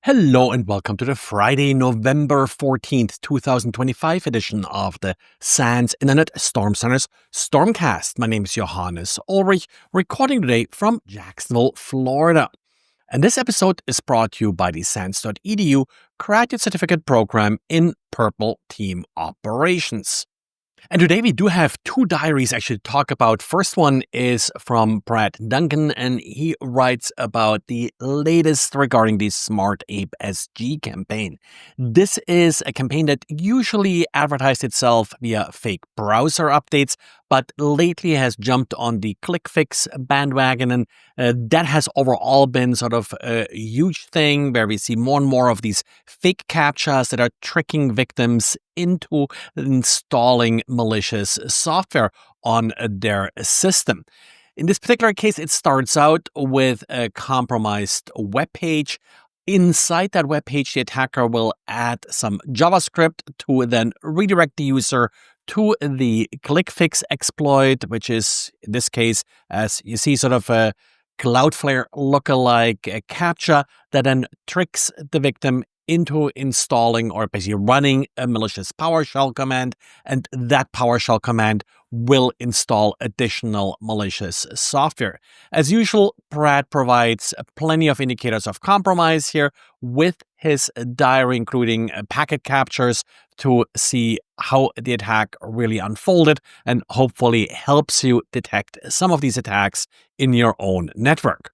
Hello and welcome to the Friday, November 14th, 2025 edition of the SANS Internet Storm Center's Stormcast. My name is Johannes Ulrich, recording today from Jacksonville, Florida. And this episode is brought to you by the SANS.edu Graduate Certificate Program in Purple Team Operations. And today we do have two diaries actually to talk about. First one is from Brad Duncan, and he writes about the latest regarding the SmartApeSG campaign. This is a campaign that usually advertised itself via fake browser updates, but lately has jumped on the ClickFix bandwagon, and that has overall been sort of a huge thing where we see more and more of these fake captchas that are tricking victims into installing malicious software on their system. In this particular case, it starts out with a compromised web page. Inside that web page, the attacker will add some JavaScript to then redirect the user to the ClickFix exploit, which is, in this case, as you see, sort of a Cloudflare lookalike captcha that then tricks the victim into installing or basically running a malicious PowerShell command, and that PowerShell command will install additional malicious software. As usual, Brad provides plenty of indicators of compromise here with his diary, including packet captures to see how the attack really unfolded and hopefully helps you detect some of these attacks in your own network.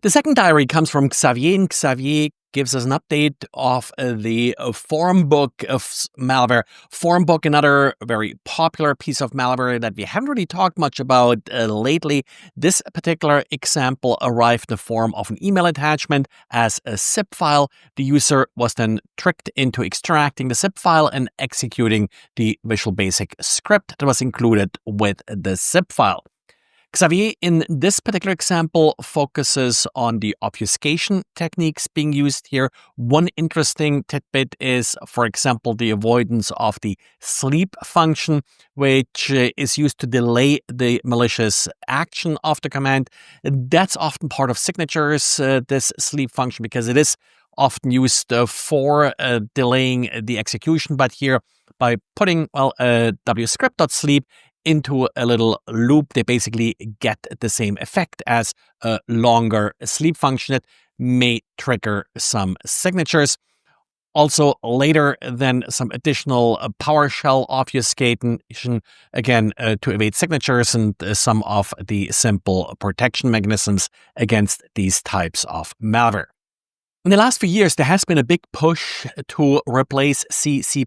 The second diary comes from Xavier, and Xavier gives us an update of the Formbook of malware. Formbook, another very popular piece of malware that we haven't really talked much about lately. This particular example arrived in the form of an email attachment as a zip file. The user was then tricked into extracting the zip file and executing the Visual Basic script that was included with the zip file. Xavier, in this particular example, focuses on the obfuscation techniques being used here. One interesting tidbit is, for example, the avoidance of the sleep function, which is used to delay the malicious action of the command. That's often part of signatures, this sleep function, because it is often used for delaying the execution. But here, by putting, wscript.sleep into a little loop, they basically get the same effect as a longer sleep function that may trigger some signatures. Also, later, then some additional PowerShell obfuscation, again, to evade signatures and some of the simple protection mechanisms against these types of malware. In the last few years, there has been a big push to replace C, C++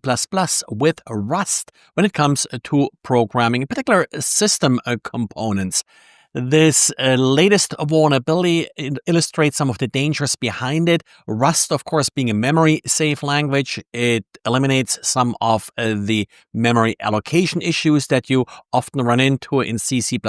with Rust when it comes to programming, in particular system components. This latest vulnerability illustrates some of the dangers behind it. Rust, of course, being a memory-safe language, it eliminates some of the memory allocation issues that you often run into in C, C++,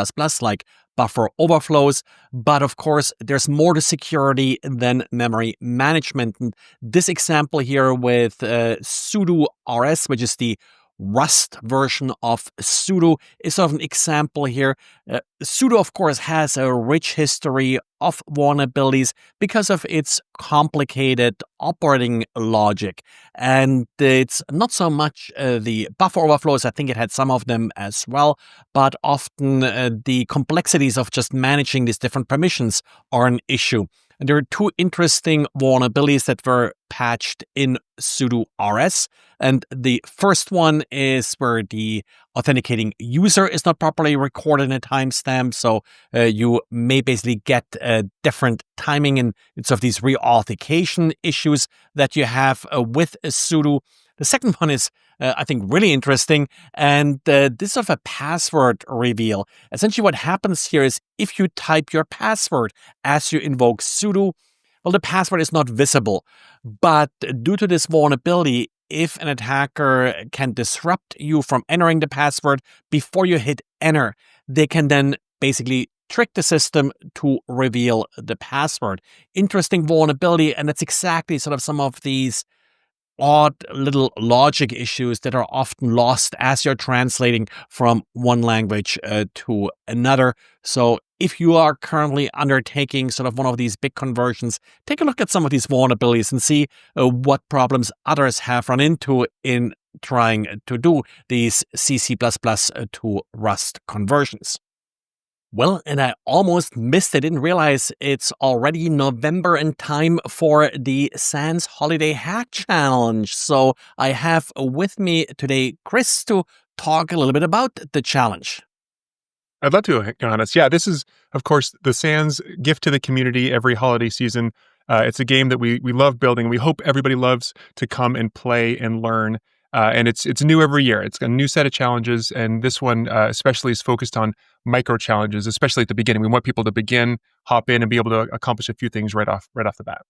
like buffer overflows. But of course, there's more to security than memory management. And this example here with Sudo-rs, which is the Rust version of Sudo, is sort of an example here. Sudo, of course, has a rich history of vulnerabilities because of its complicated operating logic. And it's not so much the buffer overflows, I think it had some of them as well, but often the complexities of just managing these different permissions are an issue. And there are two interesting vulnerabilities that were patched in Sudo-rs. And the first one is where the authenticating user is not properly recorded in a timestamp. So you may basically get different timing and it's of these reauthentication issues that you have with Sudo. The second one is, I think, really interesting, and this is sort of a password reveal. Essentially, what happens here is if you type your password as you invoke sudo, well, the password is not visible. But due to this vulnerability, if an attacker can disrupt you from entering the password before you hit enter, they can then basically trick the system to reveal the password. Interesting vulnerability, and that's exactly sort of some of these odd little logic issues that are often lost as you're translating from one language to another. So if you are currently undertaking sort of one of these big conversions, take a look at some of these vulnerabilities and see what problems others have run into in trying to do these C++ to Rust conversions. Well, and I almost missed it. Didn't realize it's already November and time for the SANS Holiday Hack Challenge. So I have with me today Chris to talk a little bit about the challenge. I'd love to, Johannes. Yeah, this is, of course, the SANS gift to the community every holiday season. It's a game that we love building. We hope everybody loves to come and play and learn. And it's new every year. It's a new set of challenges, and this one especially is focused on micro challenges, especially at the beginning. We want people to begin, hop in, and be able to accomplish a few things right off the bat.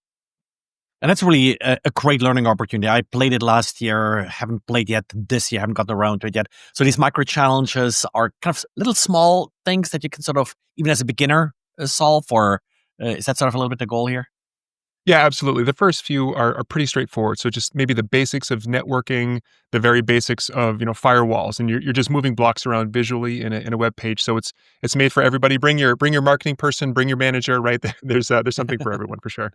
And that's really a great learning opportunity. I played it last year, haven't played yet this year, haven't gotten around to it yet. So these micro challenges are kind of little small things that you can sort of, even as a beginner, solve, or is that sort of a little bit the goal here? Yeah, absolutely. The first few are pretty straightforward. So just maybe the basics of networking, the very basics of firewalls, and you're just moving blocks around visually in a web page. So it's made for everybody. Bring your marketing person, bring your manager. Right there's something for everyone for sure.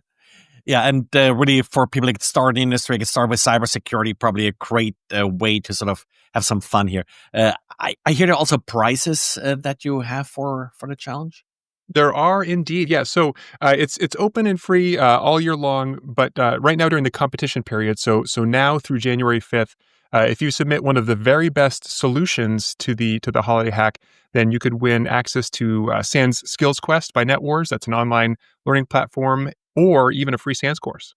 Yeah, and really for people that get started in the industry, get started with cybersecurity, probably a great way to sort of have some fun here. I hear there are also prizes that you have for the challenge. There are indeed, yeah. So it's open and free all year long, but right now during the competition period, so now through January 5th, if you submit one of the very best solutions to the holiday hack, then you could win access to SANS Skills Quest by NetWars. That's an online learning platform, or even a free SANS course.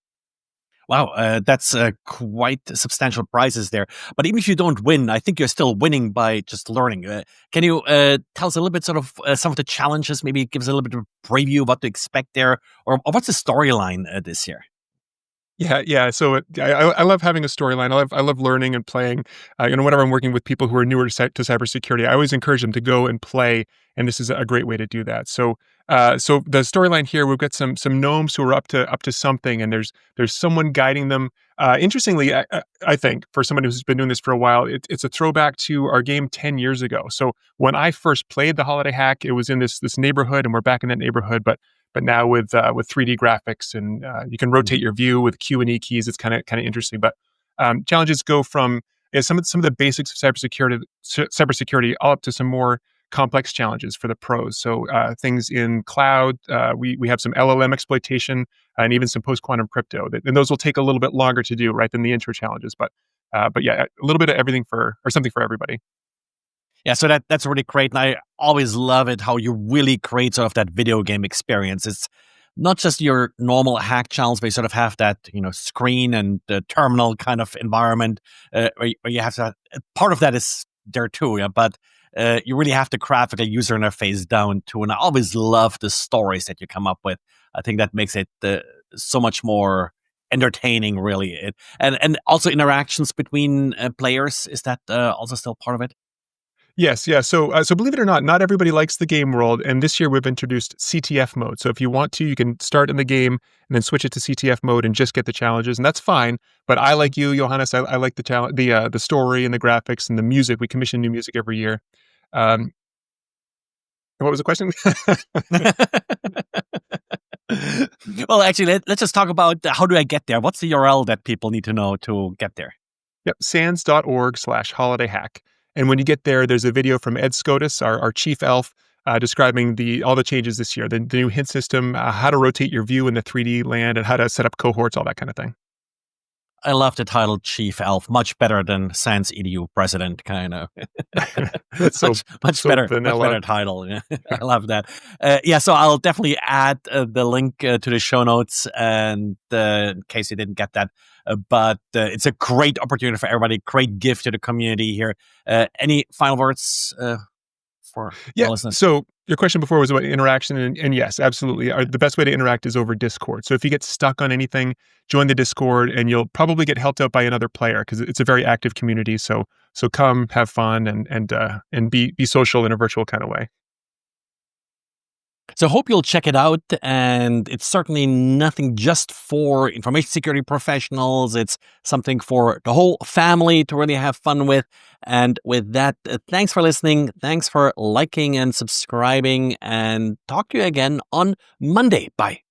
Wow, that's quite substantial prizes there. But even if you don't win, I think you're still winning by just learning. Can you tell us a little bit sort of some of the challenges, maybe give us a little bit of a preview of what to expect there, or what's the storyline this year? Yeah. So I love having a storyline. I love learning and playing. Whenever I'm working with people who are newer to cybersecurity, I always encourage them to go and play, and this is a great way to do that. So the storyline here, we've got some gnomes who are up to something, and there's someone guiding them. Interestingly, I think for someone who's been doing this for a while, it's a throwback to our game 10 years ago. So when I first played the Holiday Hack, it was in this neighborhood, and we're back in that neighborhood, but now with 3D graphics, and you can rotate your view with Q and E keys. It's kind of interesting. But challenges go from some of the basics of cybersecurity all up to some more complex challenges for the pros. So things in cloud, we have some LLM exploitation and even some post quantum crypto. And those will take a little bit longer to do, right, than the intro challenges. But yeah, a little bit of everything or something for everybody. Yeah, so that's really great. And I always love it how you really create sort of that video game experience. It's not just your normal hack challenge, but you sort of have that, screen and terminal kind of environment where you have to, part of that is there too, yeah, but you really have to craft a user interface down too. And I always love the stories that you come up with. I think that makes it so much more entertaining, really. And also interactions between players, is that also still part of it? Yes, yeah. So believe it or not everybody likes the game world, and this year we've introduced CTF mode. So if you want to, you can start in the game and then switch it to CTF mode and just get the challenges, and that's fine. But I like you, Johannes. I like the challenge, the story and the graphics and the music. We commission new music every year. What was the question? Well, actually, let's just talk about how do I get there? What's the URL that people need to know to get there? Yep, sans.org/holidayhack. And when you get there, there's a video from Ed Scotus, our chief elf, describing all the changes this year, the new hint system, how to rotate your view in the 3D land, and how to set up cohorts, all that kind of thing. I love the title Chief Elf, much better than SANS EDU President, kind of. That's much better title. Yeah. I love that. So I'll definitely add the link to the show notes, and in case you didn't get that. But it's a great opportunity for everybody, great gift to the community here. Any final words for our listeners? So your question before was about interaction, and yes, absolutely. The best way to interact is over Discord. So if you get stuck on anything, join the Discord, and you'll probably get helped out by another player because it's a very active community. So come, have fun, and be social in a virtual kind of way. So hope you'll check it out. And it's certainly nothing just for information security professionals. It's something for the whole family to really have fun with. And with that, thanks for listening. Thanks for liking and subscribing. And talk to you again on Monday. Bye.